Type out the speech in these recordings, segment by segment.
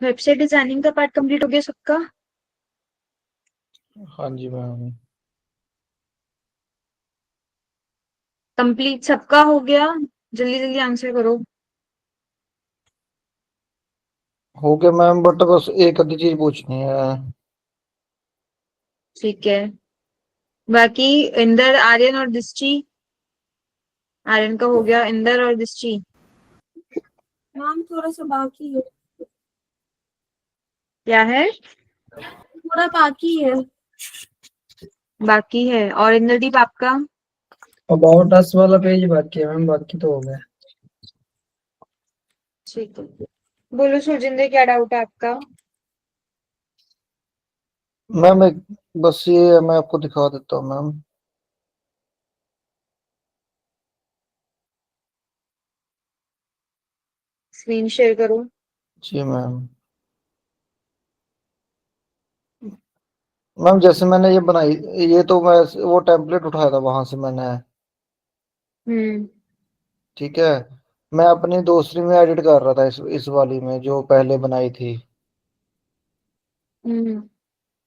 Website designing का part complete हो गया सबका? हाँ जी मैम। कंप्लीट सबका हो गया? जल्दी जल्दी आंसर करो। हो गया मैम, बट बस एक आधी चीज पूछनी है। ठीक है। बाकी इंदर, आर्यन और दिष्टि। आर्यन का हो गया, इंदर और दिष्टि। मैम थोड़ा सा बाकी है। क्या है? थोड़ा बाकी है। बाकी है। और इंद्रदीप आपका? अबाउट अस वाला पेज बाकी है मैम, बाकी तो हो गया। ठीक है। बोलो सुजिंदर, क्या डाउट है आपका? मैम एक, बस ये मैं आपको दिखा देता हूँ मैम। स्क्रीन शेयर करो। जी मैम। मैम जैसे मैंने ये बनाई, ये तो मैं वो टेम्पलेट उठाया था वहां से मैंने। हम्म। ठीक है। मैं अपनी दूसरी में एडिट कर रहा था, इस वाली में जो पहले बनाई थी। हम्म।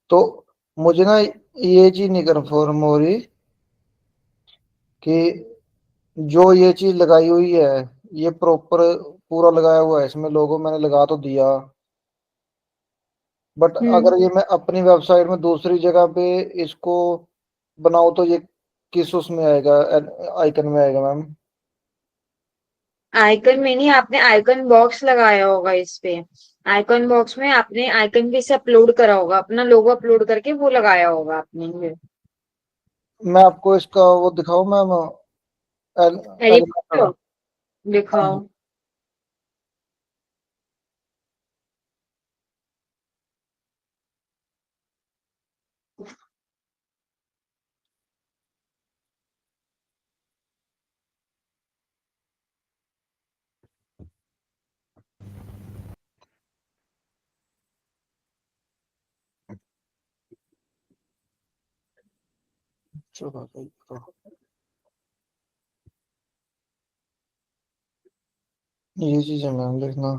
तो मुझे ना ये चीज नहीं कन्फर्म हो रही कि जो ये चीज लगाई हुई है, ये प्रॉपर पूरा लगाया हुआ है, इसमें लोगो मैंने लगा तो दिया, बट हम्म। अगर ये मैं अपनी वेबसाइट में दूसरी जगह पे इसको बनाऊं तो ये किस उसमें आएगा, आइकन में आएगा मैम? आइकन में नहीं, आपने आइकन बॉक्स लगाया होगा इस पे। आइकन बॉक्स में आपने आइकन पे से अपलोड करा होगा, अपना लोगो अपलोड करके वो लगाया होगा आपने। मैं आपको इसका वो दिखाऊं मैम, एलिमेंट? एडिट हाँ दिखाओ। जी। चलो, ये चीज है मैम देखना।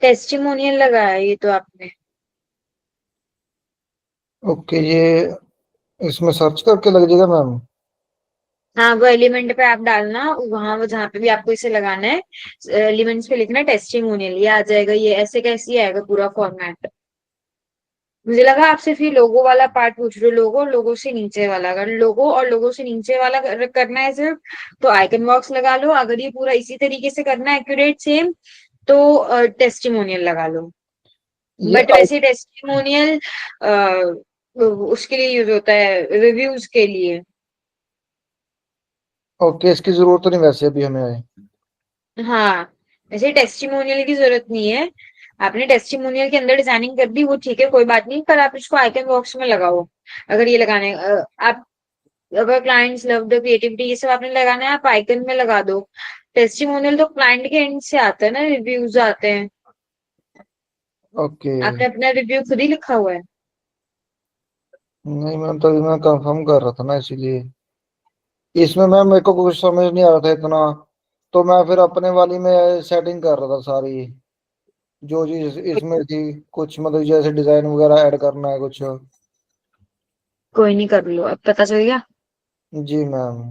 टेस्टिमोनियल लगाया ये तो आपने। ओके, ये इसमें सर्च करके लग जाएगा मैम? हाँ, वो एलिमेंट पे आप डालना, वहां वो जहाँ पे भी आपको इसे लगाना है, एलिमेंट्स पे लिखना टेस्टिमोनियल, ये आ जाएगा। ये ऐसे कैसे आएगा पूरा फॉर्मेट? मुझे लगा आप सिर्फ ये लोगो वाला पार्ट पूछ रहे हो। लोगो और लोगो से नीचे वाला, अगर लोगो और लोगो से नीचे वाला करना है सिर्फ, तो आइकन बॉक्स लगा लो। अगर ये पूरा इसी तरीके से करना है एक्यूरेट सेम, तो टेस्टिमोनियल लगा लो। ये बट वैसे टेस्टिमोनियल उसके लिए यूज होता है, रिव्यूज के लिए। ओके, इसकी जरूरत तो नहीं वैसे अभी हमें है। हाँ, वैसे टेस्टिमोनियल की जरूरत नहीं है। आपने टेस्टिमोनियल के अंदर डिजाइनिंग कर दी, वो ठीक है, कोई बात नहीं, पर आप इसको आइकन बॉक्स में लगाओ। अगर ये लगाने आप, अगर क्लाइंट्स लव द क्रिएटिविटी ये सब आपने लगाना है, आप आइकन में लगा दो। टेस्टिमोनियल तो क्लाइंट के एंड से आता है ना, रिव्यूज आते हैं। ओके। आपने अपना रिव्यू खुद ही लिखा हुआ है। नहीं मैम, तभी मैं कंफर्म कर रहा था ना, इसीलिए। इसमें मैम मेरे को कुछ समझ नहीं आ रहा था इतना, तो मैं फिर अपने वाली में सेटिंग कर रहा था सारी, जो चीज इसमें थी। कुछ मतलब जैसे डिजाइन वगैरह ऐड करना है कुछ। कोई नहीं, कर लो, अब पता चल गया। जी मैम।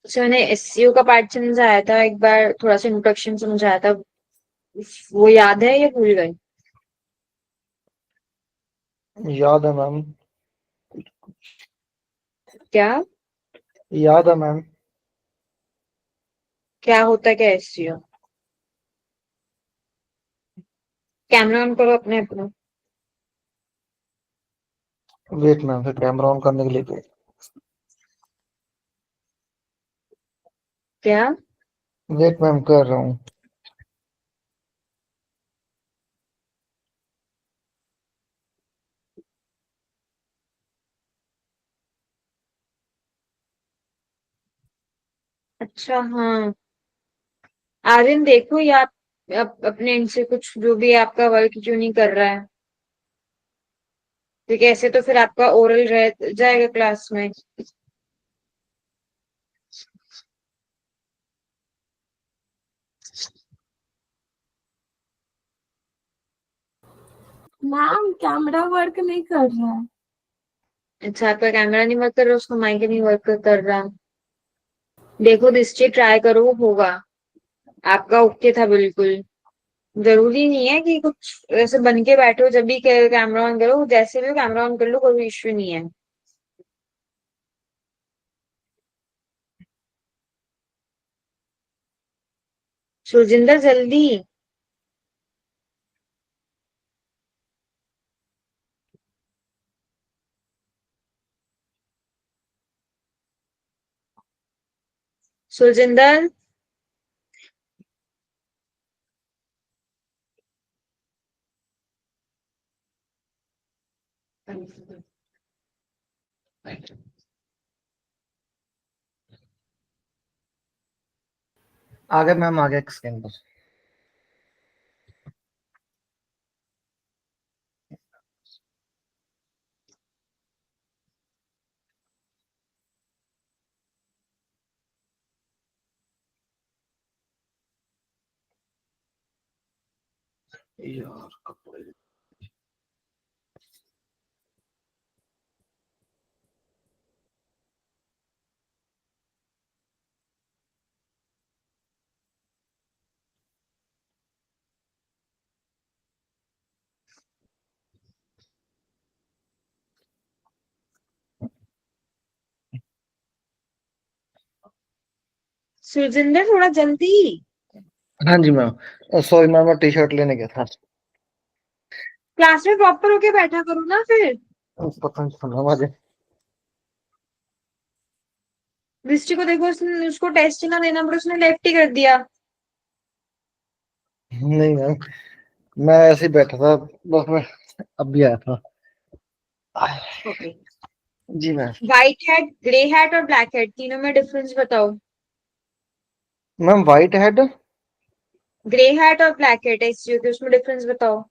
अच्छा, मैंने एसईओ का पार्ट समझाया था एक बार, थोड़ा सा इंट्रोडक्शन समझाया था, वो याद है या भूल गए? याद है मैम। क्या? याद है मैम। क्या होता है क्या एसईओ? कैमरा ऑन करो अपने अपना। वेट मैम, फिर कैमरा ऑन करने के लिए क्या? वेट मैम कर रहा हूँ। अच्छा, हाँ। आर्यन देखो, या आप अपने इनसे कुछ जो भी आपका वर्क क्यों नहीं कर रहा है, क्योंकि ऐसे तो फिर आपका ओरल रह जाएगा क्लास में। मैम कैमरा वर्क नहीं कर रहा है। अच्छा, आपका कैमरा नहीं वर्क कर रहा, उसका माइक नहीं वर्क कर रहा। देखो दृष्टि, ट्राई करो, होगा। आपका ओके था बिल्कुल। जरूरी नहीं है कि कुछ ऐसे बन के बैठो, जब भी कैमरा ऑन करो, जैसे भी कैमरा ऑन कर लो, कोई इश्यू नहीं है। सुरजिंदर जल्दी। सुरजिंदर। आगे मैम, आगे स्कैन पर। यार कपड़े। सुरजिंदर थोड़ा जल्दी। हाँ जी मैम, सॉरी मैम, मैं टी शर्ट लेने गया था। क्लास में प्रॉपर होके बैठा करो ना फिर। पता नहीं सुना मुझे। दृष्टि को देखो, उसको टेस्ट ही ना देना पड़े, उसने लेफ्ट ही कर दिया। नहीं मैम, मैं ऐसे ही बैठा था, बस मैं अब भी आया था। ओके। जी ma'am. White hat, grey hat और ब्लैक हैट, तीनों में डिफरेंस बताओ। Ma'am white head. Grey hat और ब्लैक हैट एसजीओ के, उसमें डिफरेंस बताओ।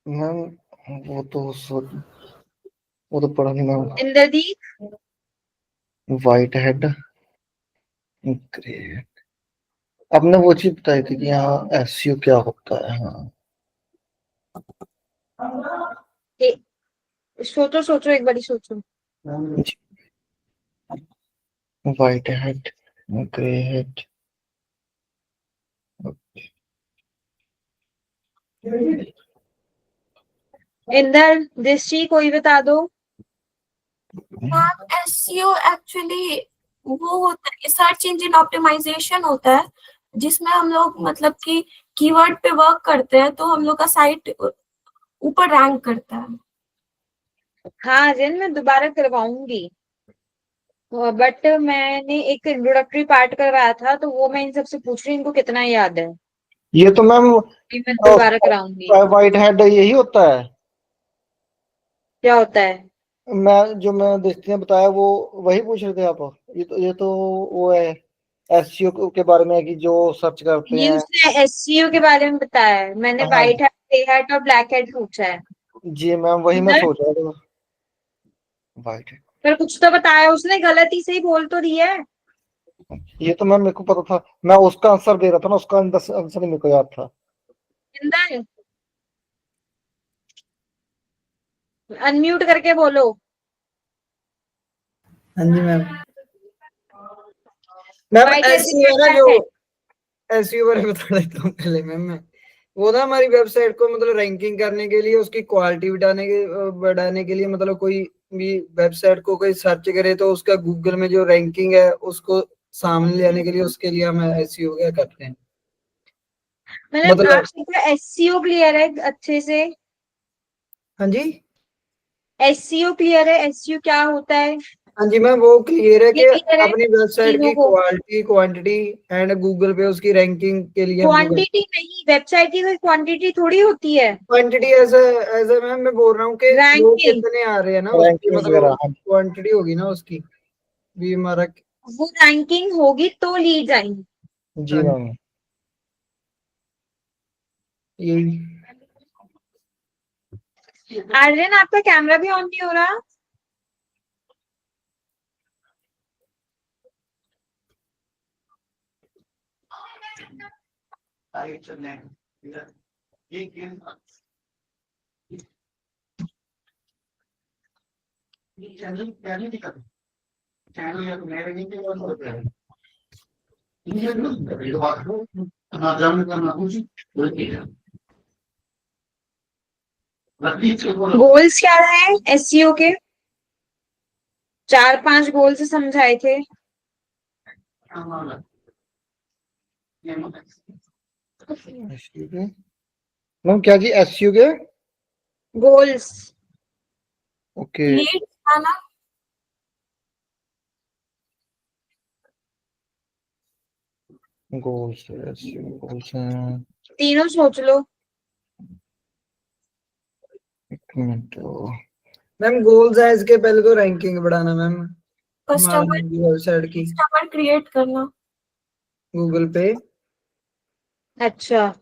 मैम वो तो पढ़ा नहीं ma'am. Indradeep. White head, grey. आपने वो चीज बताई थी कि यहाँ एसयू क्या होता है। हाँ। ए, सोचो सोचो, एक बारी सोचो। White head, grey head. Inder, दृष्टि, कोई बता दो। मैम एसईओ एक्चुअली वो होता है, सर्च इंजन ऑप्टिमाइजेशन होता है, जिसमें हम लोग मतलब कि कीवर्ड पे वर्क करते हैं तो हम लोग का साइट ऊपर रैंक करता है। हाँ जिन, मैं दोबारा करवाऊंगी। बट मैंने एक इंट्रोडक्टरी पार्ट करवाया था, तो वो मैं इन सबसे पूछ रही हूँ, इनको कितना याद है। ये तो मैम कि मैं दोबारा कराऊंगी। वाइट हेड यही होता है। क्या होता है? मैं देखते हैं बताया वो, वही पूछ रहे थे आप। ये तो वो है, एसईओ के बारे में है कि जो सर्च करते ये हैं। उसने एससीओ के बारे में बताया है, मैंने हाँ व्हाइट हैट, ग्रे हैट और ब्लैक हैट पूछा है। जी मैम, वही मैं इंदर, सोच रहा था। वाइट हेड, पर कुछ तो बताया उसने, गलती से ही बोल तो रही है। ये तो मैम मेरे को पता था, मैं उसका आंसर दे रहा था ना, उसका आंसर ही मेरे को याद था। इंदर, अनम्यूट करके बोलो। हाँ जी ma'am. Ma'am white hat, grey SEO hat, है ना, जो ब्लैक हैट। एसईओ बारे में बता देता हूँ पहले मैम मैं। वो ना हमारी वेबसाइट को मतलब रैंकिंग करने के लिए, उसकी क्वालिटी बढ़ाने के लिए, मतलब कोई भी वेबसाइट को कोई सर्च करे तो उसका गूगल में जो रैंकिंग है उसको सामने लाने के लिए, उसके लिए हम एसईओ क्या करते हैं। मतलब आप मतलब सबका एससीओ क्लियर है अच्छे से? हाँ जी। एससीओ क्लियर है, एससीओ क्या होता है हाँ जी मैम, वो क्लियर है ये कि क्लियर है अपनी वेबसाइट तीनों की को? क्वालिटी, क्वांटिटी एंड गूगल पे उसकी रैंकिंग के लिए हम जो करते क्वांटिटी नहीं, वेबसाइट की कोई क्वांटिटी थोड़ी होती है। हैं। क्वांटिटी एज ए मैम मैं बोल रहा हूँ कि लोग रैंकिंग। कितने आ रहे हैं ना उसकी, रैंकिंग मतलब वगैरह, हाँ। क्वांटिटी होगी ना उसकी भी हमारा। वो रैंकिंग होगी तो लीड आएंगी। जी मैम। यही। आर्यन, आपका कैमरा भी ऑन नहीं हो रहा। गोल्स क्या है एसईओ के? 4-5 गोल्स समझाए थे। SEO के मैम क्या जी SEO के? गोल्स ओके लीड आना, गोल्स SEO गोल्स हैं, तीनों सोच लो। एक मिनट मैम गोल्स है इसके पहले तो रैंकिंग बढ़ाना मैम कस्टमर हमारी वेबसाइट की कस्टमर क्रिएट करना, गूगल पे। अच्छा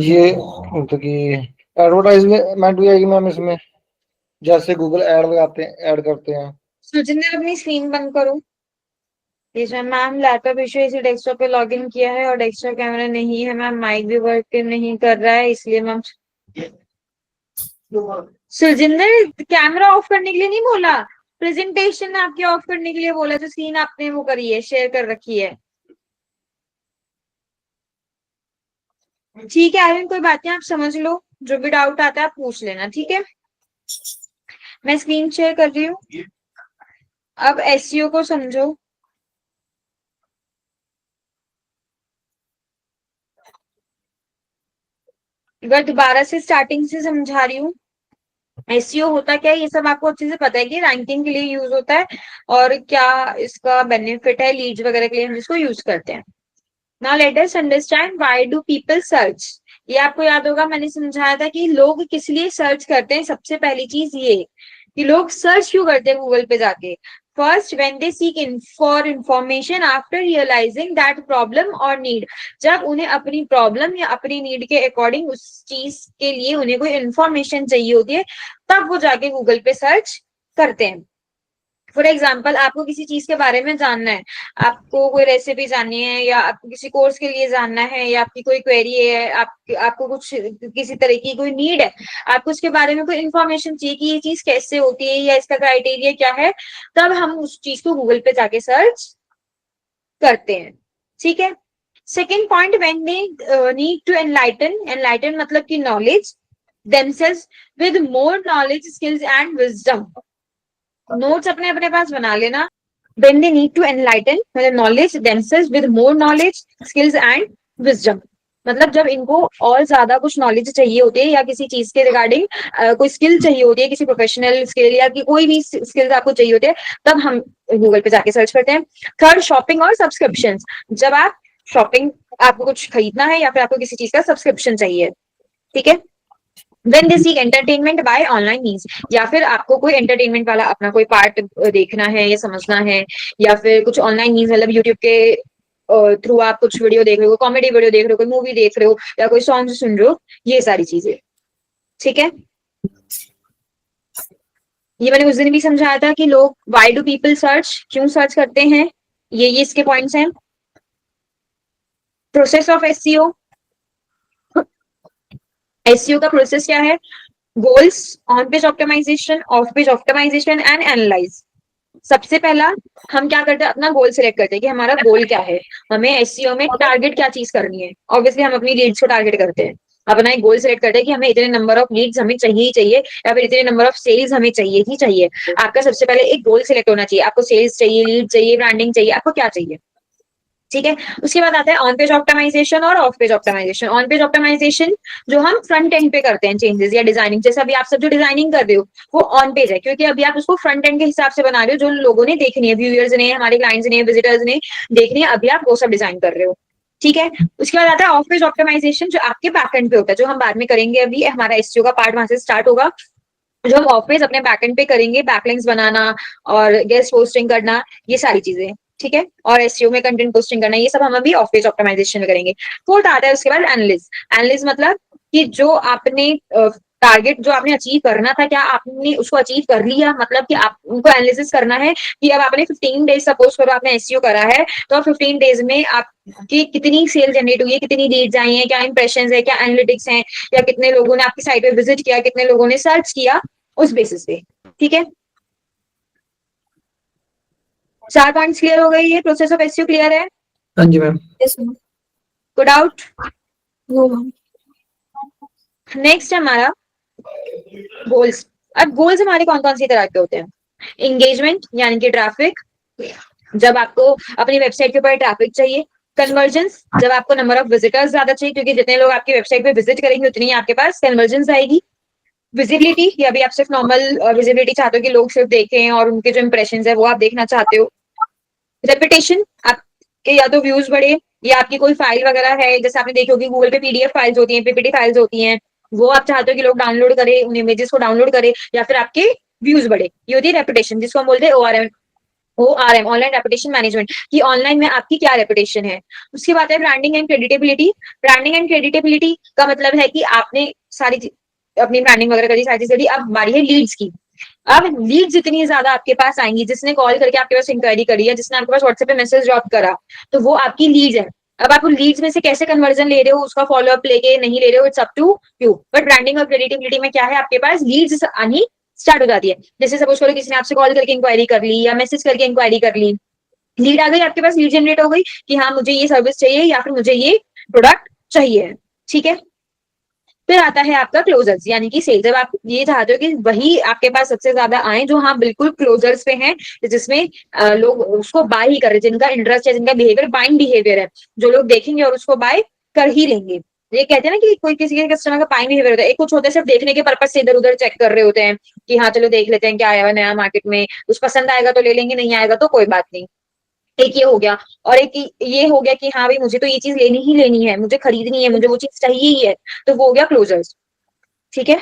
ये मतलब कि एडवर्टाइजमेंट भी आएगी मैम इसमें, जैसे गूगल ऐड लगाते हैं ऐड करते हैं। सुजिंदर अपनी स्क्रीन बंद करो। ये जो मैम लैपटॉप इशू इसी डेस्कटॉप पे लॉगिन किया है और डेस्कटॉप कैमरा नहीं है मैम, माइक भी वर्क नहीं कर रहा है इसलिए मैम। सुजिंदर कैमरा ऑफ करने के लिए नहीं बोला, प्रेजेंटेशन आपके ऑफ करने के लिए बोला, जो स्क्रीन आपने वो करी है शेयर कर रखी है। ठीक है आर्यन कोई बात नहीं, आप समझ लो, जो भी डाउट आता है आप पूछ लेना, ठीक है। मैं स्क्रीन शेयर कर रही हूँ। अब एसईओ को समझो। एक बार दोबारा से स्टार्टिंग से समझा रही हूँ। एसईओ होता क्या है ये सब आपको अच्छे से पता है कि रैंकिंग के लिए यूज होता है और क्या इसका बेनिफिट है, लीड्स वगैरह के लिए हम इसको यूज करते हैं। Now let us understand why do people search. ये आपको याद होगा मैंने समझाया था कि लोग किस लिए सर्च करते हैं। सबसे पहली चीज ये कि लोग सर्च क्यों करते हैं गूगल पे जाके। First when they seek for information after realizing that problem और नीड। जब उन्हें अपनी प्रॉब्लम या अपनी नीड के अकॉर्डिंग उस चीज के लिए उन्हें कोई इंफॉर्मेशन चाहिए होती है, तब वो जाके गूगल पे सर्च करते हैं। फॉर एग्जाम्पल आपको किसी चीज के बारे में जानना है, आपको कोई रेसिपी जाननी है या आपको किसी कोर्स के लिए जानना है या आपकी कोई क्वेरी है, आपको कुछ किसी तरह की कोई नीड है, आपको उसके बारे में कोई इन्फॉर्मेशन चाहिए कि ये चीज कैसे होती है या इसका क्राइटेरिया क्या है, तब हम उस चीज को गूगल पे जाके सर्च करते हैं, ठीक है। Second point, when they need to enlighten मतलब कि knowledge themselves with more knowledge skills and wisdom। Notes अपने अपने पास बना लेना। when they need to enlighten मतलब knowledge themselves with more knowledge skills and wisdom, मतलब जब इनको और ज्यादा कुछ नॉलेज चाहिए होती है या किसी चीज के रिगार्डिंग कोई स्किल चाहिए होती है, किसी प्रोफेशनल स्किल या कि कोई भी स्किल्स आपको चाहिए होते हैं, तब हम गूगल पे जाके सर्च करते हैं। थर्ड, शॉपिंग और सब्सक्रिप्शन। जब आप शॉपिंग, आपको कुछ खरीदना है या फिर आपको किसी चीज का सब्सक्रिप्शन चाहिए, ठीक है। When they seek entertainment by online means, या फिर आपको कोई एंटरटेनमेंट वाला अपना कोई पार्ट देखना है या समझना है, या फिर कुछ ऑनलाइन मीन्स मतलब यूट्यूब के थ्रू आप कुछ वीडियो देख रहे हो, कॉमेडी वीडियो देख रहे हो, कोई मूवी देख रहे हो या कोई सॉन्ग सुन रहे हो, ये सारी चीजें, ठीक है। ये मैंने उस दिन भी समझाया था कि लोग व्हाई डू पीपल सर्च, क्यों सर्च करते हैं, ये इसके पॉइंट्स हैं। प्रोसेस ऑफ एसईओ, एसईओ का प्रोसेस क्या है? Goals, on page optimization, off page optimization and analyze. सबसे पहला हम क्या करते हैं, अपना गोल सिलेक्ट करते हैं कि हमारा गोल क्या है, हमें एसईओ में टारगेट क्या चीज करनी है। ऑब्वियसली हम अपनी लीड्स को टारगेट करते हैं, अपना एक गोल सिलेक्ट करते हैं कि हमें इतने नंबर ऑफ लीड्स हमें चाहिए ही चाहिए या फिर इतने नंबर ऑफ सेल्स हमें चाहिए ही चाहिए। आपका सबसे पहले एक गोल सिलेक्ट होना चाहिए, आपको सेल्स चाहिए, लीड चाहिए, ब्रांडिंग चाहिए, आपको क्या चाहिए, ठीक है। उसके बाद आता है ऑन पेज ऑप्टिमाइजेशन और off page optimization. On page optimization जो हम फ्रंट एंड पे करते हैं चेंजेस या डिजाइनिंग, जैसे अभी आप सब जो डिजाइनिंग कर रहे हो वो ऑन पेज है, क्योंकि अभी आप उसको फ्रंट एंड के हिसाब से बना रहे हो, जो लोगों ने देखनी है, व्यूअर्स ने, हमारे क्लाइंट्स ने, विजिटर्स ने देखनी है, अभी आप वो सब डिजाइन कर रहे हो, ठीक है। उसके बाद आता है ऑफ पेज ऑप्टिमाइजेशन जो आपके बैक एंड पे होता है, जो हम बाद में करेंगे, अभी हमारा एसईओ का पार्ट वहां से स्टार्ट होगा। जो हम ऑफ पेज अपने बैकएंड पे करेंगे, बैकलिंक्स बनाना और गेस्ट पोस्टिंग करना, ये सारी चीजें, ठीक है। और एसईओ में कंटेंट पोस्टिंग करना, ये सब हम अभी ऑफ पेज ऑप्टिमाइजेशन में करेंगे। फोर्थ आता है उसके बाद एनालिस्ट। एनालिस्ट मतलब कि जो आपने टारगेट जो आपने अचीव करना था, क्या आपने उसको अचीव कर लिया? मतलब कि आप उनको एनालिसिस करना है कि अब आपने 15 डेज सपोज करो आपने एसईओ करा है, तो 15 डेज में आपकी कितनी सेल जनरेट हुई है, कितनी लीड्स आई हैं, क्या इंप्रेशंस है, क्या एनालिटिक्स हैं, या कितने लोगों ने आपकी साइट पे विजिट किया, कितने लोगों ने सर्च किया, उस बेसिस पे। ठीक है, 4 पॉइंट्स क्लियर हो गए? ये प्रोसेस ऑफ एसईओ क्लियर है? हाँ जी ma'am. Yes ma'am. Good out. No ma'am. Next है हमारा गोल्स। अब गोल्स हमारे कौन कौन सी तरह के होते हैं? एंगेजमेंट यानी कि ट्रैफिक, जब आपको अपनी वेबसाइट के ऊपर ट्रैफिक चाहिए। कन्वर्जन्स, जब आपको नंबर ऑफ विजिटर्स ज्यादा चाहिए, क्योंकि जितने लोग आपकी वेबसाइट पे विजिट करेंगे उतनी ही आपके पास कन्वर्जन्स आएगी। विजिबिलिटी, या भी आप सिर्फ नॉर्मल विजिबिलिटी चाहते हो कि लोग सिर्फ देखें और उनके जो इंप्रेशन है वो आप देखना चाहते हो। रेपुटेशन, आपके या तो व्यूज बढ़े, या आपकी कोई फाइल वगैरह है, जैसे आपने देखी होगी गूगल पे पीडीएफ फाइल्स होती हैं, पीपीटी फाइल्स होती हैं, वो आप चाहते हो कि लोग डाउनलोड करें, उन इमेजेस को डाउनलोड करें, या फिर आपके व्यूज बढ़े। ये होती है रेपुटेशन, जिसको हम बोलते हैं ORM, ऑनलाइन रेपुटेशन मैनेजमेंट, कि ऑनलाइन में आपकी क्या रेपुटेशन है। उसके बाद है branding and creditability. Branding and creditability का मतलब है कि आपने सारी अपनी ब्रांडिंग वगैरह करी, सारी चीजें करी, अब बारी है लीड्स की। अब लीड जितनी ज्यादा आपके पास आएंगी, जिसने कॉल करके आपके पास इंक्वायरी करी है, जिसने आपके पास व्हाट्सएप पे मैसेज ड्रॉप करा, तो वो आपकी लीड्स है। अब आप उन लीड्स में से कैसे कन्वर्जन ले रहे हो, उसका फॉलोअप लेके नहीं ले रहे हो, it's up to you. But branding और क्रेडिटेबिलिटी में क्या है, आपके पास लीड्स आनी स्टार्ट हो जाती है। जैसे सपोज करो किसी ने आपसे कॉल करके इंक्वायरी कर ली, या मैसेज करके इंक्वायरी कर ली, लीड आ गई आपके पास, लीड जनरेट हो गई कि हाँ मुझे ये सर्विस चाहिए या फिर मुझे ये प्रोडक्ट चाहिए। ठीक है, फिर आता है आपका क्लोजर्स यानी कि सेल्स। जब आप ये चाहते हो कि वही आपके पास सबसे ज्यादा आए जो हाँ बिल्कुल क्लोजर्स पे हैं, जिसमें लोग उसको बाय ही कर रहे हैं, जिनका इंटरेस्ट है, जिनका बिहेवियर बाइंग बिहेवियर है, जो लोग देखेंगे और उसको बाय कर ही लेंगे। ये कहते हैं ना कि कोई किसी के कस्टमर का बाइंग बिहेवियर होता है, एक कुछ होते हैं सिर्फ देखने के पर्पज से इधर उधर चेक कर रहे होते हैं कि हाँ चलो देख लेते हैं क्या आया हुआ नया मार्केट में, कुछ पसंद आएगा तो ले लेंगे, नहीं आएगा तो कोई बात नहीं। एक ये हो गया, और एक ये हो गया कि हाँ भाई मुझे तो ये चीज लेनी ही लेनी है, मुझे खरीदनी है, मुझे वो चीज चाहिए ही है, तो वो हो गया क्लोजर्स। ठीक है,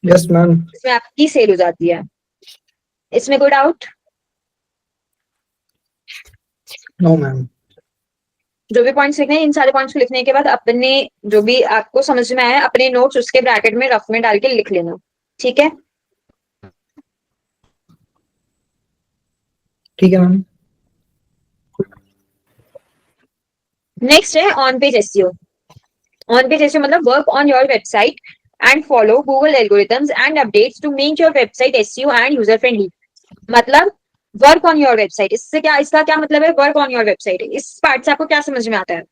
यस मैम। इसमें आपकी सेल हो जाती है। इसमें कोई डाउट? No ma'am. जो भी पॉइंट्स लिखने हैं, इन सारे पॉइंट्स को लिखने के बाद अपने जो भी आपको समझ में आया अपने नोट्स उसके ब्रैकेट में रफ में डाल के लिख लेना। ठीक है, ठीक है मैम। नेक्स्ट है on page SEO. On page SEO मतलब work on your website and follow Google algorithms and updates to make your website SEO and user friendly. मतलब वर्क ऑन योर वेबसाइट, इससे क्या, इसका क्या मतलब है? वर्क ऑन योर वेबसाइट, इस part से आपको क्या समझ में आता है?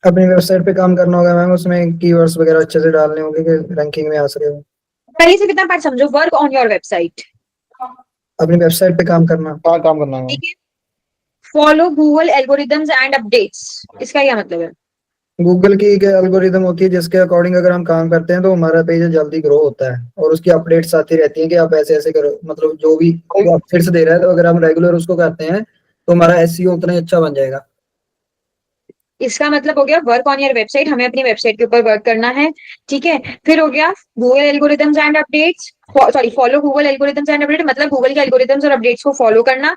अपनी वेबसाइट पे काम करना होगा मैम, उसमें कीवर्ड्स वगैरह अच्छे से डालने होंगे कि रैंकिंग में आ सके। पहले से कितना पार्ट समझो, वर्क ऑन योर वेबसाइट, अपनी वेबसाइट पे काम करना। कहाँ काम करना है? ठीक है। Follow Google algorithms and updates, इसका क्या मतलब है? गूगल की एक एल्गोरिदम होती है जिसके अकॉर्डिंग अगर हम काम करते हैं तो हमारा पेज जल्दी ग्रो होता है, और उसकी अपडेट्स आती रहती हैं कि आप ऐसे ऐसे करो, मतलब जो भी अपडेट्स दे रहा है, तो अगर हम रेगुलर उसको करते हैं तो हमारा एसईओ उतना ही अच्छा बन जाएगा। इसका मतलब हो गया वर्क ऑन योर वेबसाइट, हमें अपनी वेबसाइट के ऊपर वर्क करना है। ठीक है, फिर हो गया Google algorithms and updates, sorry follow Google algorithms and update, मतलब गूगल के एल्गोरिथम्स और अपडेट्स को फॉलो करना।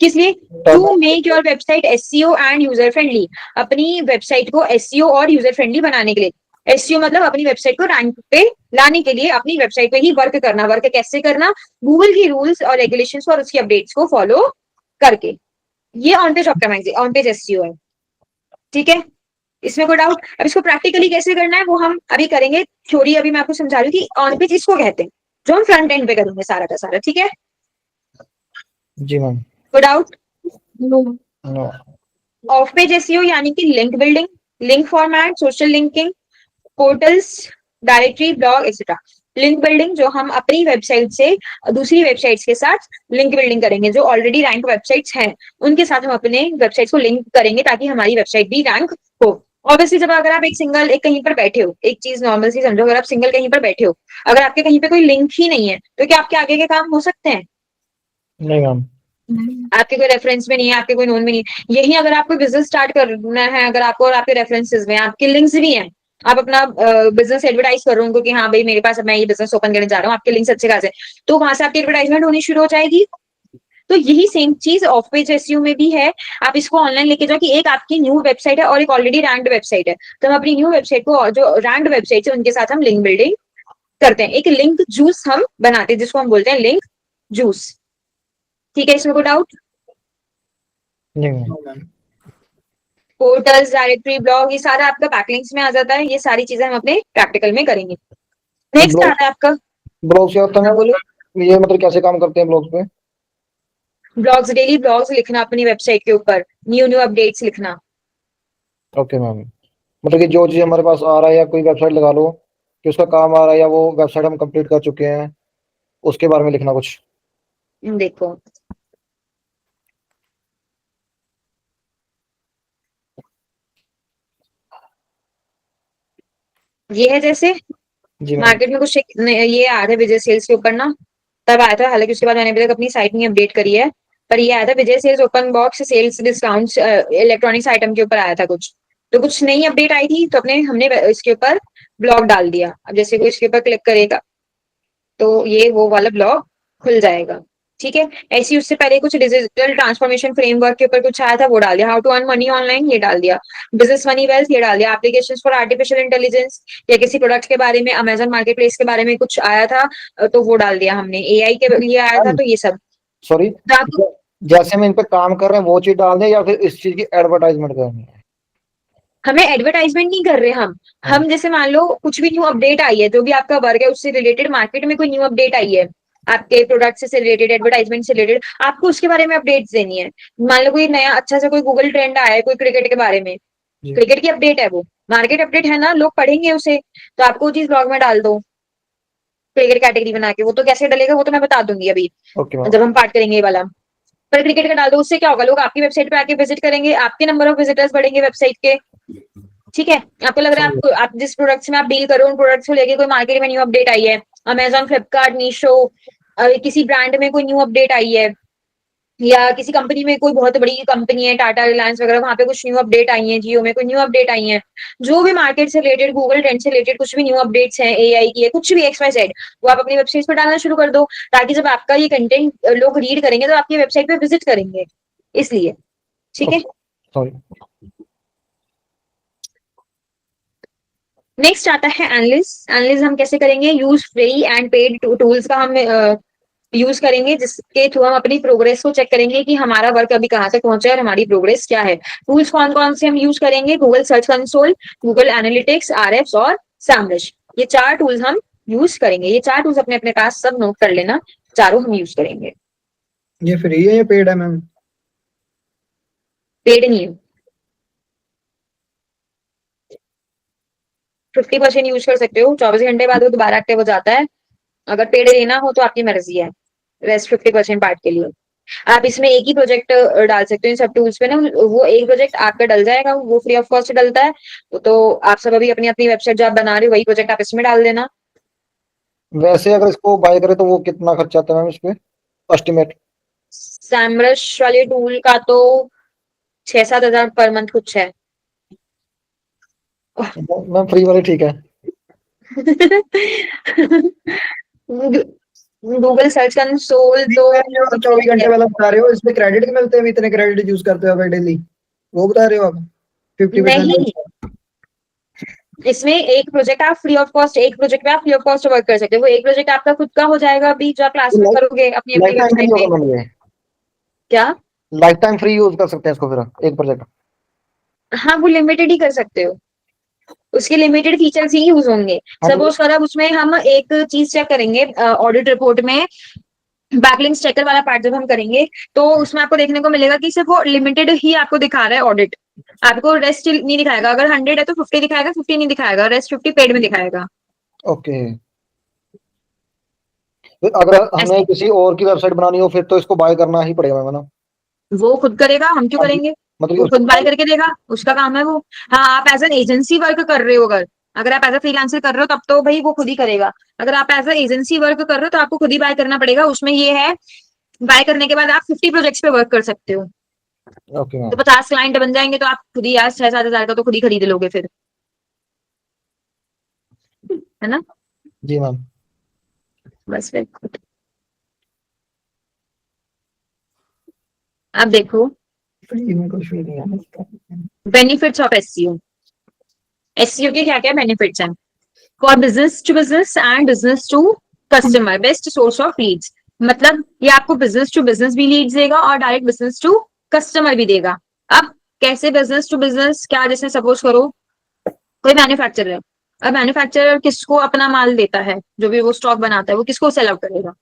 किस लिए? To make your website SEO and user friendly, अपनी वेबसाइट को एसईओ और यूजर फ्रेंडली बनाने के लिए। एसईओ मतलब अपनी वेबसाइट को रैंक पे लाने के लिए अपनी वेबसाइट पे ही वर्क करना। वर्क कैसे करना? गूगल की रूल्स और रेगुलेशंस और उसकी अपडेट्स को फॉलो करके। ये on page optimization, on page SEO है। ठीक है, इसमें कोई डाउट? अब इसको प्रैक्टिकली कैसे करना है वो हम अभी करेंगे। थ्योरी अभी मैं आपको समझा रही हूँ कि ऑन पेज इसको कहते हैं, जो हम फ्रंट एंड पे करेंगे सारा का सारा। ठीक है, जी मैम। कोई doubt? No. No. Off page SEO यानी कि link building, link format, social linking, portals, directory, blog etcetera. Link building, जो हम अपनी वेबसाइट से दूसरी वेबसाइट्स के साथ लिंक बिल्डिंग करेंगे, जो ऑलरेडी रैंक वेबसाइट्स हैं उनके साथ हम अपने वेबसाइट्स को लिंक करेंगे ताकि हमारी वेबसाइट भी रैंक हो। ऑब्वियसली जब अगर आप एक कहीं पर बैठे हो, एक चीज नॉर्मल सी समझो, अगर आप सिंगल कहीं पर बैठे हो, अगर आपके कहीं पे कोई लिंक ही नहीं है तो क्या आपके आगे के काम हो सकते हैं? नहीं मैम। आपके कोई रेफरेंस में नहीं है, आपके कोई नोन में नहीं है। यही अगर आपको बिजनेस स्टार्ट करना है, अगर आपको और आपके रेफरेंसेस में आपके लिंक्स भी हैं, आप अपना बिजनेस एडवर्टाइज कर रहे हो कि हाँ भाई मेरे पास मैं ये बिजनेस ओपन करने जा रहा हूँ, आपके लिंक्स अच्छे खासे, तो वहां से आपकी एडवर्टाइजमेंट होनी शुरू हो जाएगी। तो यही सेम चीज ऑफ पेज एसईओ में भी है। आप इसको ऑनलाइन लेके जाओ कि एक आपकी न्यू वेबसाइट है और एक ऑलरेडी रैंक्ड वेबसाइट है, तो हम अपनी न्यू वेबसाइट को जो रैंक्ड वेबसाइट है उनके साथ हम लिंक बिल्डिंग करते हैं, एक लिंक जूस हम बनाते हैं जिसको हम बोलते हैं लिंक जूस। ठीक है, इसमें कोई डाउट? नहीं मैम। पोर्टल्स, डायरेक्टरी, ब्लॉग, ये सारा आपका बैकलिंक्स में आ जाता है। ये सारी चीजें हम अपने प्रैक्टिकल में करेंगे। नेक्स्ट ब्लॉग आता है आपका, ब्लॉग से होता हाँ है बोलो। ये मतलब कैसे काम करते हैं ब्लॉग्स पे? ब्लॉग्स, डेली ब्लॉग्स लिखना अपनी वेबसाइट के ऊपर, न्यू न्यू अपडेट्स लिखना। ओके मैम, मतलब कि जो चीज हमारे पास आ रहा है या कोई वेबसाइट लगा लो कि उसका काम आ रहा है या वो वेबसाइट हम कंप्लीट कर चुके हैं उसके बारे में लिखना कुछ। देखो ये है, जैसे जी मैम। मार्केट में कुछ ये आया था विजय सेल्स के ऊपर ना, तब आया था, हालांकि उसके बाद मैंने अभी तक अपनी साइट नहीं अपडेट करी है, पर ये आया था Vijay Sales open box sales discounts electronics item के ऊपर आया था कुछ, तो कुछ नई अपडेट आई थी तो हमने इसके ऊपर ब्लॉग डाल दिया। अब जैसे कोई इसके ऊपर क्लिक करेगा तो ये वो वाला ब्लॉग खुल जाएगा। ठीक है, ऐसी उससे पहले कुछ डिजिटल ट्रांसफॉर्मेशन फ्रेमवर्क के ऊपर कुछ आया था, वो डाल दिया। How to earn money online, ये डाल दिया। बिजनेस मनी वेल्थ, ये डाल दिया। एप्लीकेशन फॉर आर्टिफिशियल इंटेलिजेंस या किसी प्रोडक्ट के बारे में, अमेजन मार्केट प्लेस के बारे में कुछ आया था तो वो डाल दिया हमने। एआई के लिए आया था तो ये सब। सॉरी, तो आपको, जैसे हम इन पे काम कर रहे हैं वो चीज डाल दें या फिर इस चीज की एडवर्टाइजमेंट करनी है? हमें एडवर्टाइजमेंट नहीं कर रहे हम। हाँ। जैसे मान लो कुछ भी न्यू अपडेट आई है, जो भी आपका वर्क है उससे रिलेटेड, मार्केट में कोई न्यू अपडेट आई है आपके प्रोडक्ट से रिलेटेड, एडवर्टाइजमेंट से रिलेटेड, आपको उसके बारे में अपडेट्स देनी है। मान लो कोई नया अच्छा सा कोई गूगल ट्रेंड आया है कोई क्रिकेट के बारे में, जी। क्रिकेट की अपडेट है, वो मार्केट अपडेट है ना, लोग पढ़ेंगे उसे, तो आपको वो चीज ब्लॉग में डाल दो क्रिकेट कैटेगरी बना के। वो तो कैसे डलेगा वो तो मैं बता दूंगी अभी ओके मैम। जब हम पार्ट करेंगे ये वाला। पर क्रिकेट का डाल दो, उससे क्या होगा, लोग आपकी वेबसाइट पे आके विजिट करेंगे, आपके नंबर ऑफ विजिटर्स बढ़ेंगे वेबसाइट के। ठीक है, आपको लग रहा है समझ आप जिस प्रोडक्ट्स में आप डील करो उन प्रोडक्ट्स को लेके कोई मार्केट में न्यू अपडेट आई है, अमेजोन, फ्लिपकार्ट, मीशो, किसी ब्रांड में कोई न्यू अपडेट आई है, या किसी कंपनी में कोई बहुत बड़ी कंपनी है टाटा, रिलायंस वगैरह, वहां पे कुछ न्यू अपडेट आई है, जियो में कोई न्यू अपडेट आई है, जो भी मार्केट से रिलेटेड, गूगल ट्रेंड से रिलेटेड कुछ भी न्यू अपडेट्स हैं, एआई की है, कुछ भी एक्स वाई जेड, वो आप अपनी वेबसाइट पर डालना शुरू कर दो, ताकि जब आपका ये कंटेंट लोग रीड करेंगे तो आपकी वेबसाइट पे विजिट करेंगे, इसलिए। ठीक है, सॉरी। नेक्स्ट आता है एनालिस्ट। एनालिस्ट हम कैसे करेंगे, use free and paid tools का हम यूज करेंगे, जिसके थ्रू हम अपनी प्रोग्रेस को चेक करेंगे कि हमारा वर्क अभी कहाँ तक पहुंचा है और हमारी प्रोग्रेस क्या है। टूल्स कौन कौन से हम यूज करेंगे, Google search console, Google analytics, Ahrefs और सैमरश, ये 4 टूल्स हम यूज करेंगे। ये 4 टूल्स अपने अपने पास सब नोट कर लेना, चारों हम यूज करेंगे। ये फ्री है या पेड है मैम? पेड नहीं है, 50% यूज कर सकते हो, 24 घंटे बाद वो दोबारा एक्टिव हो जाता है। अगर पेड लेना हो तो आपकी मर्जी है, रेस्ट 50% पार्ट के लिए। आप इसमें एक ही प्रोजेक्ट डाल सकते हो इन सब टूल्स पे ना, वो एक प्रोजेक्ट आपका डल जाएगा, वो फ्री ऑफ कॉस्ट डलता है। तो आप सब अभी अपनी अपनी वेबसाइट जो आप बना रहे हो वही प्रोजेक्ट आप इसमें डाल देना। वैसे अगर इसको बाय करें तो वो कितना खर्चा आता है मैम इस पे, एस्टिमेट? सैमरश वाले टूल का तो 6-7 हजार पर मंथ कुछ है। मैम फ्री वाले ठीक है। गूगल सर्च कंसोल तो 24 घंटे वाला बता रहे हो, इसमें क्रेडिट मिलते हैं, इतने क्रेडिट यूज करते हो डेली, वो बता रहे हो आप? 50%? नहीं, इसमें एक प्रोजेक्ट आप फ्री ऑफ कॉस्ट, एक प्रोजेक्ट पे आप फ्री ऑफ कॉस्ट वर्क कर सकते हो। वो एक प्रोजेक्ट आपका खुद का हो जाएगा अभी जो आप क्लास में करोगे अपनी अपनी लाइफ टाइम फ्री वेबसाइट होगा पे। मैम ये? क्या? लाइफ टाइम फ्री यूज कर सकते हैं इसको फिर एक प्रोजेक्ट? हाँ, वो लिमिटेड ही कर सकते हो, उसके लिमिटेड फीचर्स ही यूज होंगे। हाँ तो सपोज कर अब उसमें हम एक चीज चेक करेंगे ऑडिट रिपोर्ट में, बैकलिंक्स चेकर वाला पार्ट जब हम करेंगे तो उसमें आपको देखने को मिलेगा कि सिर्फ वो लिमिटेड ही आपको दिखा रहा है ऑडिट, आपको रेस्ट नहीं दिखाएगा। अगर 100 है तो 50 दिखाएगा, 50 नहीं दिखाएगा, रेस्ट 50 पेड में दिखाएगा। ओके। फिर अगर हमें किसी और की वेबसाइट बनानी हो फिर तो इसको बाय करना ही पड़ेगा मैम ना? वो खुद करेगा, हम क्यों करेंगे, मतलब कि वो खुद बाय उसको करके देगा, उसका काम है वो। हाँ, आप एज एन एजेंसी वर्क कर रहे हो, अगर आप एज अ फ्रीलांसर कर रहे हो तब तो भाई वो खुद ही करेगा। अगर आप एज अ एजेंसी वर्क कर रहे हो तो आपको खुद ही बाय करना पड़ेगा। उसमें ये है, बाय करने के बाद आप 50 प्रोजेक्ट्स पे वर्क कर सकते हो, ओके तो मैम। 50 क्लाइंट बन जाएंगे, तो आप खुद ही यार 6-7 हजार का तो खुद ही खरीद लोगे फिर, है ना। जी मैम। बस फिर अब देखो फ्री में कुछ भी नहीं है। Benefits of SEO. एसईओ के क्या क्या बेनिफिट्स हैं? For business to business and business to customer best source of leads. मतलब ये आपको बिजनेस टू बिजनेस भी लीड्स देगा और डायरेक्ट बिजनेस टू कस्टमर भी देगा। अब कैसे बिजनेस टू बिजनेस? क्या, जैसे सपोज करो कोई मैन्युफैक्चरर है, अब मैन्युफैक्चरर किसको अपना माल देता है, जो भी वो स्टॉक बनाता है, वो किसको सेल आउट करेगा?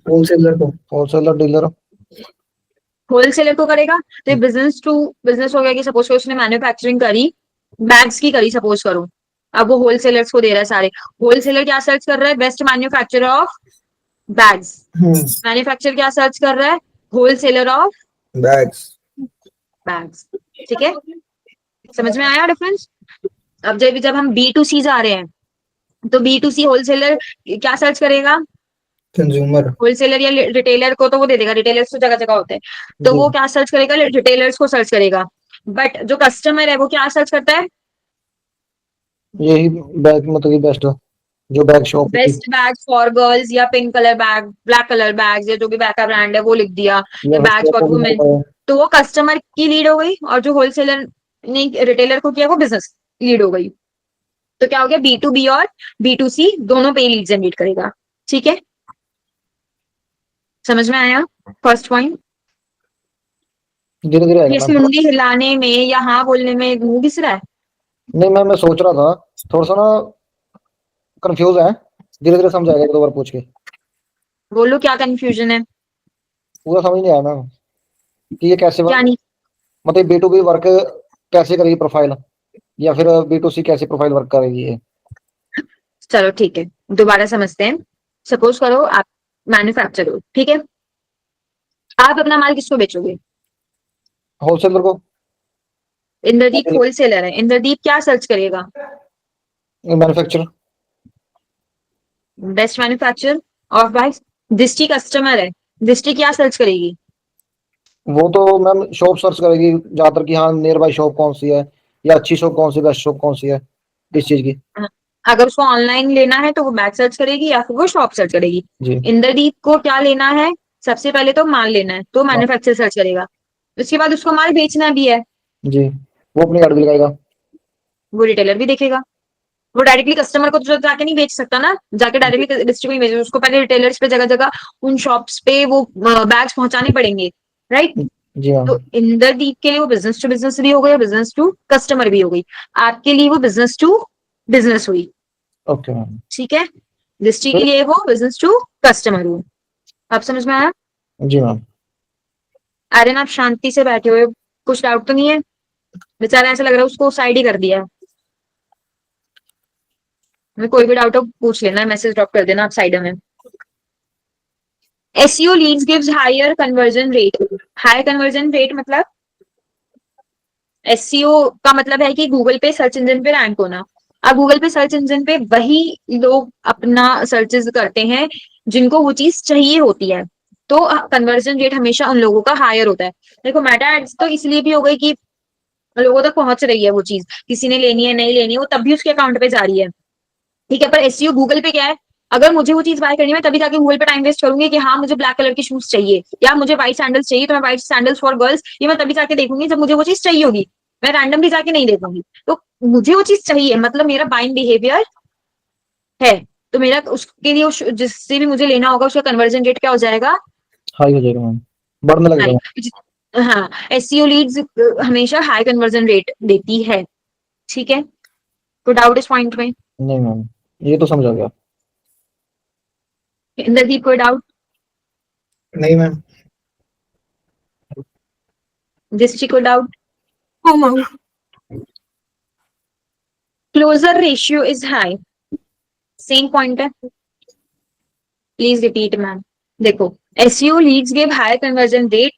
होलसेलर को। Wholesaler dealer. होलसेलर को करेगा। तो ये बिजनेस टू बिजनेस हो गया कि सपोज करो उसने मैन्युफैक्चरिंग करी, बैग्स की करी सपोज करो, अब वो होलसेलर्स को दे रहा है सारे। होलसेलर क्या सर्च कर रहा है? Best manufacturer of bags. Manufacturer क्या सर्च कर रहा है? Wholesaler of bags. बैग्स। ठीक है, समझ में आया डिफरेंस? अब जब हम B2C जा रहे हैं तो B2C होलसेलर क्या सर्च करेगा? कंज्यूमर। होलसेलर या रिटेलर को तो वो दे देगा, रिटेलर्स तो जगह जगह होते हैं, तो वो क्या सर्च करेगा? रिटेलर्स को सर्च करेगा। बट जो कस्टमर है वो क्या सर्च करता है? यही बैग मतलब कि बेस्ट जो बैग शॉप की बेस्ट बैग फॉर गर्ल्स, या pink colour bag, black colour bag, या जो भी बैग का ब्रांड है वो लिख दिया, या या बैग फॉर वुमेन। तो वो कस्टमर की लीड हो गई, और जो होलसेलर ने रिटेलर को किया वो बिजनेस लीड हो गई। तो क्या हो गया? B2B और B2C दोनों पे लीड जनरेट करेगा। ठीक है, समझ में आया फर्स्ट पॉइंट? धीरे धीरे आएगा इस मैम। मुंडी हिलाने में या हाँ बोलने में मुंह घिस रहा है? नहीं मैम, मैं सोच रहा था थोड़ा सा ना कंफ्यूज है, धीरे धीरे समझ आएगा एक दो बार पूछ के। बोलो क्या कंफ्यूजन है? पूरा समझ नहीं आया मैम कि ये कैसे क्या वर्क, नहीं? मतलब B2B वर्क कैसे करेगी प्रोफाइल, या फिर B2C कैसे प्रोफाइल वर्क करेगी ये। चलो ठीक है, दोबारा समझते हैं। सपोज करो आप मैन्युफैक्चर हो, ठीक है, आप अपना माल किसको बेचोगे? होलसेलर को। इंद्रदीप होलसेलर है, इंद्रदीप क्या सर्च करेगा? Manufacture. Best manufacture of bikes. दृष्टि कस्टमर है, दृष्टि क्या सर्च करेगी? वो तो मैम शॉप सर्च करेगी ज्यादातर कि हाँ नियर बाई शॉप कौन सी है, या अच्छी शॉप कौन सी, बेस्ट शॉप कौन सी है इस चीज की। अगर उसको ऑनलाइन लेना है तो वो बैग सर्च करेगी या फिर वो शॉप सर्च करेगी। जी इंद्रदीप को क्या लेना है? सबसे पहले तो माल लेना है, तो हाँ, मैन्युफैक्चर सर्च करेगा। उसके बाद उसको माल बेचना भी है, जी वो अपनी गाड़ी भी लगाएगा। वो रिटेलर भी देखेगा। वो डायरेक्टली कस्टमर को तो जाके नहीं बेच सकता ना, जाके डायरेक्टली डिस्ट्रीब्यूट नहीं बेच, उसको पहले रिटेलर्स पे जगह जगह उन शॉप्स पे वो बैग्स पहुंचाने पड़ेंगे, राइट? जी हाँ। तो इंद्रदीप के लिए वो बिजनेस टू बिजनेस भी हो गई, बिजनेस टू कस्टमर भी हो गई। आपके लिए वो बिजनेस टू बिजनेस हुई। Okay ma'am. ठीक है, दृष्टि के लिए वो बिजनेस टू कस्टमर हुई। आप समझ में आया? जी मैम। आर्यन आप शांति से बैठे हुए, कुछ डाउट तो नहीं है? बेचारा ऐसा लग रहा है उसको साइड ही कर दिया। कोई भी डाउट हो पूछ लेना, मैसेज ड्रॉप कर देना आप साइड में। SEO leads gives higher conversion rate। Higher conversion rate मतलब SEO का मतलब है कि गूगल पे सर्च इंजन पे रैंक होना। अब गूगल पे सर्च इंजन पे वही लोग अपना सर्चेस करते हैं जिनको वो चीज चाहिए होती है, तो कन्वर्जन रेट हमेशा उन लोगों का हायर होता है। देखो मेटा एड्स तो इसलिए भी हो गई कि लोगों तक पहुंच रही है वो चीज, किसी ने लेनी है नहीं लेनी है वो तब भी उसके अकाउंट पे जा रही है, ठीक है। पर SEO गूगल पे क्या है? अगर मुझे वो चीज बाय करनी है तभी जाके गूगल पे टाइम वेस्ट करूंगी कि हाँ मुझे ब्लैक कलर की शूज चाहिए या मुझे व्हाइट सैंडल्स चाहिए, तो मैं व्हाइट सैंडल्स फॉर गर्ल्स ये मैं तभी जाके देखूंगी जब मुझे वो चीज चाहिए होगी, मैं रैंडमली जाके नहीं देखूंगी। तो मुझे वो चीज चाहिए मतलब मेरा बाइंग बिहेवियर है, तो मेरा उसके लिए जिससे भी मुझे लेना होगा उसका कन्वर्जन रेट क्या हो जाएगा? हाई हो जाएगा मैम, बढ़ने लगेगा। हाई। हाँ, SEO लीड्स हमेशा हाई कन्वर्जन रेट देती है, ठीक है। तो डाउट इस पॉइंट में? नहीं मैम, ये तो समझ आ गया। इंद्रदीप कोई डाउट? नहीं मैम। दृष्टि को डाउट? हाँ ma'am. Closure ratio is high, same point है, प्लीज रिपीट मैम। देखो SEO leads give higher conversion rate.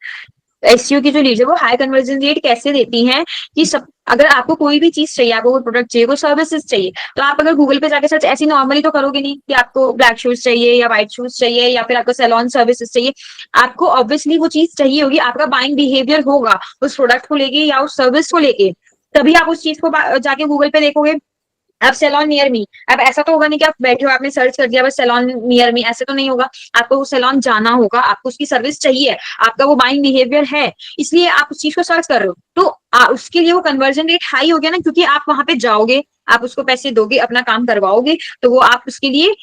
SEO की जो लीड है वो हाई कन्वर्जन रेट कैसे देती हैं कि सब, अगर आपको कोई भी चीज चाहिए, आपको कोई प्रोडक्ट चाहिए, कोई सर्विसेज चाहिए, तो आप अगर गूगल पे जाके सर्च ऐसी नॉर्मली तो करोगे नहीं कि आपको ब्लैक शूज चाहिए या व्हाइट शूज चाहिए या फिर आपको सैलून सर्विसेज चाहिए। आपको ऑब्वियसली वो चीज चाहिए होगी, आपका बाइंग बिहेवियर होगा उस प्रोडक्ट को लेके या उस सर्विस को लेके, तभी आप उस चीज को जाके गूगल पे देखोगे। अब सैलॉन नियर मी, अब ऐसा तो होगा नहीं कि आप बैठे हो आपने सर्च कर दिया बस सैलॉन नियर मी, ऐसे तो नहीं होगा। आपको वो सैलॉन जाना होगा, आपको उसकी सर्विस चाहिए, आपका वो बाइंग बिहेवियर है, इसलिए आप उस चीज को सर्च कर रहे हो। तो उसके लिए वो कन्वर्जन रेट हाई हो गया ना, क्योंकि आप वहां पे जाओगे, आप उसको पैसे दोगे, अपना काम करवाओगे, तो वो आप उसके लिए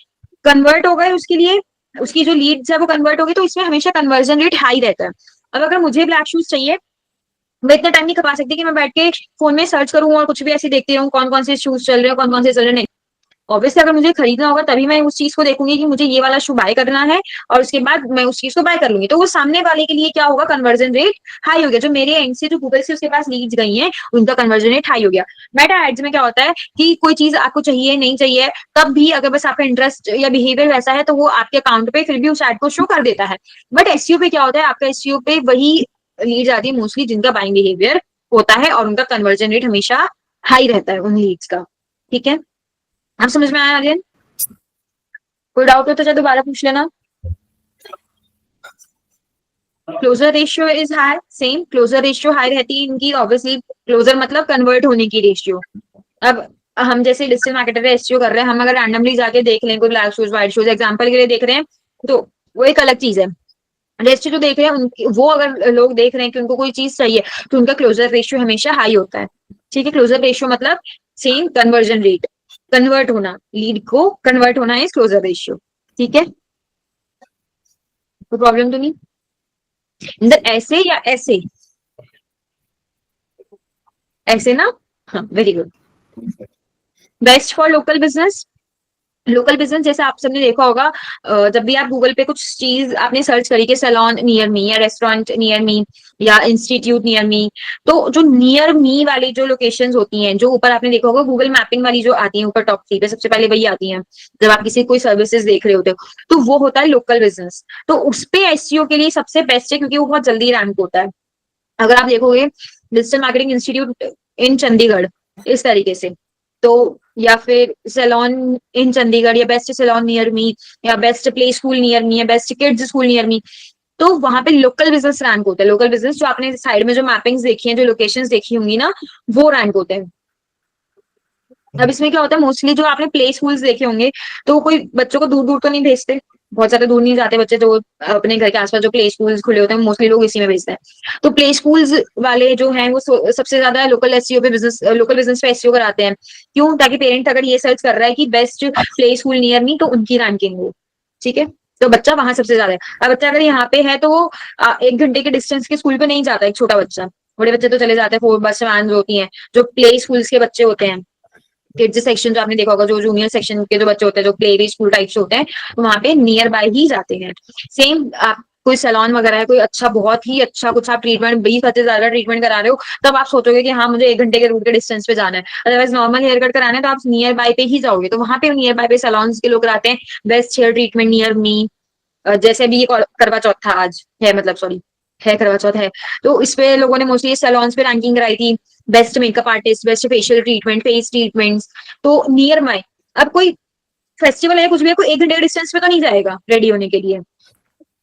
कन्वर्ट हो गए, उसके लिए उसकी जो लीड्स है वो कन्वर्ट हो गई, तो इसमें हमेशा कन्वर्जन रेट हाई रहता है। अब अगर मुझे ब्लैक शूज चाहिए, मैं इतना टाइम नहीं खपा सकती कि मैं बैठ के फोन में सर्च करूं और कुछ भी ऐसे देखती रहूं कौन कौन से शूज चल रहे हैं, कौन कौन से चल रहे हैं। नहीं, ऑब्वियसली अगर मुझे खरीदना होगा तभी मैं उस चीज को देखूंगी कि मुझे ये वाला शू बाय करना है, और उसके बाद मैं उस चीज को बाय कर लूंगी। तो वो सामने वाले के लिए क्या होगा, कन्वर्जन रेट हाई हो गया। जो मेरे एंड से जो गूगल से उसके पास लीड्स गई हैं, उनका कन्वर्जन रेट हाई हो गया। मेटा एड्स में क्या होता है कि कोई चीज आपको चाहिए नहीं चाहिए, तब भी अगर बस आपका इंटरेस्ट या बिहेवियर वैसा है तो वो आपके अकाउंट पे फिर भी उस एड को शो कर देता है। बट एसईओ पे क्या होता है, आपका एसईओ पे वही लीड्स आती है मोस्टली जिनका बाइंग बिहेवियर होता है, और उनका कन्वर्जन रेट हमेशा हाई रहता है उन लीड्स का। ठीक है, आप समझ में आया आर्यन? कोई डाउट हो तो चाहे दोबारा पूछ लेना। Closure ratio is high, same closure ratio high रहती है इनकी, ऑब्वियसली क्लोजर मतलब कन्वर्ट होने की रेशियो। अब हम जैसे डिजिटल मार्केटर एसईओ कर रहे हैं, हम अगर रैंडमली जाके देख लें कोई black shoes white shoes example के लिए देख रहे हैं, तो वो एक अलग चीज है। रेस्ट जो देख रहे हैं उनकी, वो अगर लोग देख रहे हैं कि उनको कोई चीज चाहिए, तो उनका क्लोजर रेशियो हमेशा हाई होता है। ठीक है, क्लोजर रेशियो मतलब सेम कन्वर्जन रेट, कन्वर्ट होना, लीड को कन्वर्ट होना इज क्लोजर रेशियो। ठीक है, कोई प्रॉब्लम तो नहीं? इधर ऐसे या ऐसे, ऐसे ना, हाँ very good. Best for local business, local business जैसे आप सबने देखा होगा, जब भी आप गूगल पे कुछ चीज आपने सर्च करी कि सैलून नियर मी या रेस्टोरेंट नियर मी या इंस्टीट्यूट नियर मी, तो जो नियर मी वाली जो लोकेशंस होती हैं, जो ऊपर आपने देखा होगा गूगल मैपिंग वाली जो आती है ऊपर टॉप 3 पे सबसे पहले वही आती है जब आप किसी कोई सर्विसेज देख रहे होते हो, तो वो होता है लोकल बिजनेस। तो उस पे एसईओ के लिए सबसे बेस्ट है, क्योंकि वो बहुत जल्दी रैंक होता है। अगर आप देखोगे डिजिटल मार्केटिंग इंस्टीट्यूट इन चंडीगढ़ इस तरीके से, तो या फिर सैलॉन इन चंडीगढ़ या बेस्ट सैलॉन नियर मी या best play school near me या best kids school near me, तो वहां पे लोकल बिजनेस रैंक होता है। लोकल बिजनेस जो आपने साइड में जो मैपिंग्स देखी हैं, जो लोकेशंस देखी होंगी ना, वो रैंक होते हैं। अब इसमें क्या होता है, मोस्टली जो आपने प्ले स्कूल्स देखे होंगे, तो कोई बच्चों को दूर दूर तो नहीं भेजते, बहुत ज्यादा दूर नहीं जाते बच्चे, जो अपने घर के आसपास जो प्ले स्कूल्स खुले होते हैं मोस्टली लोग इसी में भेजते हैं। तो प्ले स्कूल्स वाले जो हैं वो सबसे ज्यादा लोकल एसईओ पे बिजनेस, लोकल बिजनेस पे एसईओ कराते हैं। क्यों? ताकि पेरेंट अगर ये सर्च कर रहा है कि best play school near me, तो उनकी रैंकिंग हो। ठीक है, तो बच्चा वहां सबसे ज्यादा है। अब बच्चा अगर यहाँ पे है तो वो 1 घंटे के डिस्टेंस के स्कूल पे नहीं जाता, एक छोटा बच्चा, बड़े बच्चे तो चले जाते हैं, 4 बस वैन होती हैं, जो प्ले स्कूल्स के बच्चे होते हैं, किड्स सेक्शन जो आपने देखा होगा, जो जूनियर सेक्शन के जो बच्चे होते हैं, जो प्ले स्कूल टाइप से होते हैं, तो वहां पे नियर बाय ही जाते हैं। सेम आप कोई सैलून वगैरह है, कोई अच्छा बहुत ही अच्छा कुछ आप ट्रीटमेंट 20-25 ज्यादा ट्रीटमेंट करा रहे हो, तब आप सोचोगे कि हाँ मुझे 1 घंटे के रूट के डिस्टेंस पे जाना है। अदरवाइज नॉर्मल हेयर कट कराना है तो आप नियर बाय पे ही जाओगे, तो वहां पे नियर बाय पे सैलून्स के लोग कराते हैं best hair treatment near me. जैसे अभी ये करवा चौथ था आज, है मतलब सॉरी, है करवा चौथ है, तो इस पे लोगों ने मोस्टली सैलून्स पे रैंकिंग कराई थी, best makeup artist, best facial treatment, face treatments. तो नियर माई, अब कोई फेस्टिवल है कुछ भी है, कोई 1 घंटे के डिस्टेंस पे तो नहीं जाएगा रेडी होने के लिए,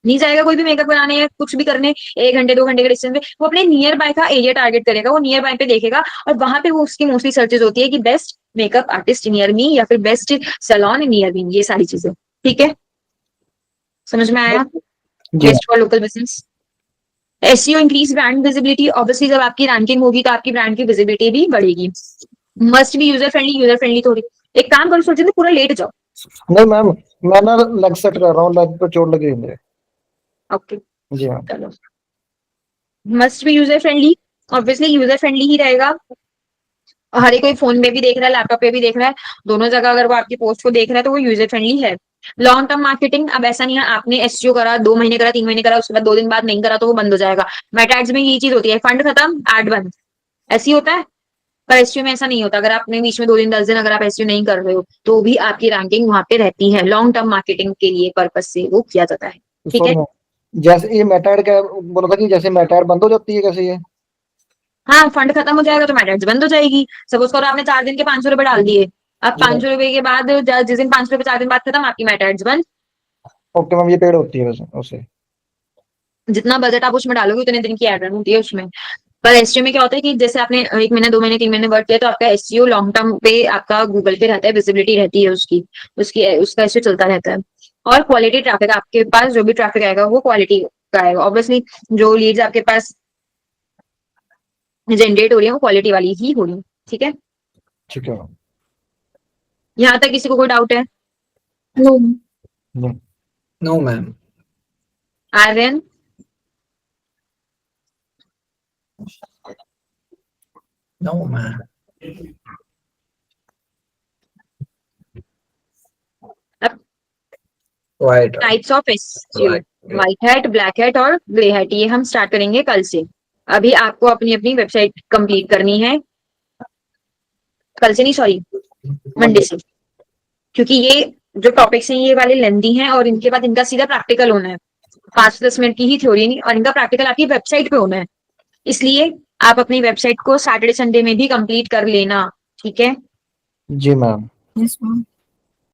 नहीं जाएगा कोई भी मेकअप बनाने या कुछ भी करने 1 घंटे 2 घंटे के डिस्टेंस पे। वो अपने नियर बाय का एरिया टारगेट करेगा, वो नियर बाय पे देखेगा, और वहां पे वो उसकी मोस्टली सर्चेज होती है कि best makeup artist near me या फिर बेस्ट सैलून नियर मी, ये सारी चीजें। ठीक है, समझ में आया? जी best for local business. SEO increase brand visibility, obviously जब आपकी रैंकिंग होगी तो आपकी ब्रांड की विजिबिलिटी भी बढ़ेगी। मस्ट बी यूजर फ्रेंडली थोड़ी, एक काम करो सोचिए पूरा लेट जाओ। नहीं मैम, मैं ना लेग सेट कर रहा हूँ, लेग पे चोट लगी है मेरे। ओके, जी मैम। चलो। Must be user friendly, obviously user friendly ही रहेगा। हर एक कोई फोन में भी देख रहा है, लैपटॉप पे भी देख रहा है, दोनों जगह अगर वो आपकी पोस्ट को देख रहा है तो वो यूजर फ्रेंडली है। लॉन्ग टर्म मार्केटिंग, अब ऐसा नहीं है आपने एसईओ करा 2 महीने करा 3 महीने करा, उसके बाद 2 दिन बाद नहीं करा तो वो बंद हो जाएगा। मेटा एड्स में ये चीज होती है, फंड खत्म एड बंद, ऐसी होता है। पर एसईओ में ऐसा नहीं होता, अगर आपने बीच में 2 दिन 10 दिन अगर आप एसईओ नहीं कर रहे हो तो भी आपकी रैंकिंग वहां पे रहती है। लॉन्ग टर्म मार्केटिंग के लिए पर्पज से वो किया जाता है। ठीक है, सॉरी मैम, जैसे ये मेटा ऐड क्या बोला था कि जैसे मेटा ऐड बंद हो जाती है, कैसे ये? हाँ फंड खत्म हो जाएगा तो मेटा एड्स बंद हो जाएगी। सपोज करो आपने 4 दिन के 500 रुपए डाल दिए, अब जी मैम। 500 रुपए के बाद जिस दिन 500 रुपए 4 दिन बाद खत्म, आपकी मेटा एड्स बंद। ओके मैम, ये पेड होती है वैसे उससे? जितना बजट आप उसमें डालोगे उतने दिन की एड रन होती है उसमें। पर एसईओ में क्या होता है कि जैसे आपने 1 महीना 2 महीने 3 महीने वर्क किया तो आपका एसईओ लॉन्ग टर्म पे आपका गूगल पे रहता है, विजिबिलिटी रहती है उसकी उसका एसईओ चलता रहता है। और क्वालिटी ट्रैफिक, आपके पास जो भी ट्रैफिक आएगा वो क्वालिटी का आएगा। ऑब्वियसली जो लीड्स आपके पास जनरेट हो रही है वो क्वालिटी वाली ही हो रही है। ठीक है, ठीक है मैम। यहाँ तक किसी को कोई डाउट है? No no ma'am. Aryan? No ma'am. What types of SEO, white hat, black hat और ग्रे हैट, ये हम स्टार्ट करेंगे कल से। अभी आपको अपनी अपनी वेबसाइट कंप्लीट करनी है, कल से नहीं सॉरी मंडे से, क्योंकि ये जो टॉपिक्स हैं ये वाले लेंदी हैं और इनके बाद इनका सीधा प्रैक्टिकल होना है। 5-10 मिनट की ही थ्योरी नहीं, और इनका प्रैक्टिकल आपकी वेबसाइट पे होना है। इसलिए आप अपनी वेबसाइट को सैटरडे संडे में भी कंप्लीट कर लेना। ठीक है, जी मैम। Yes ma'am.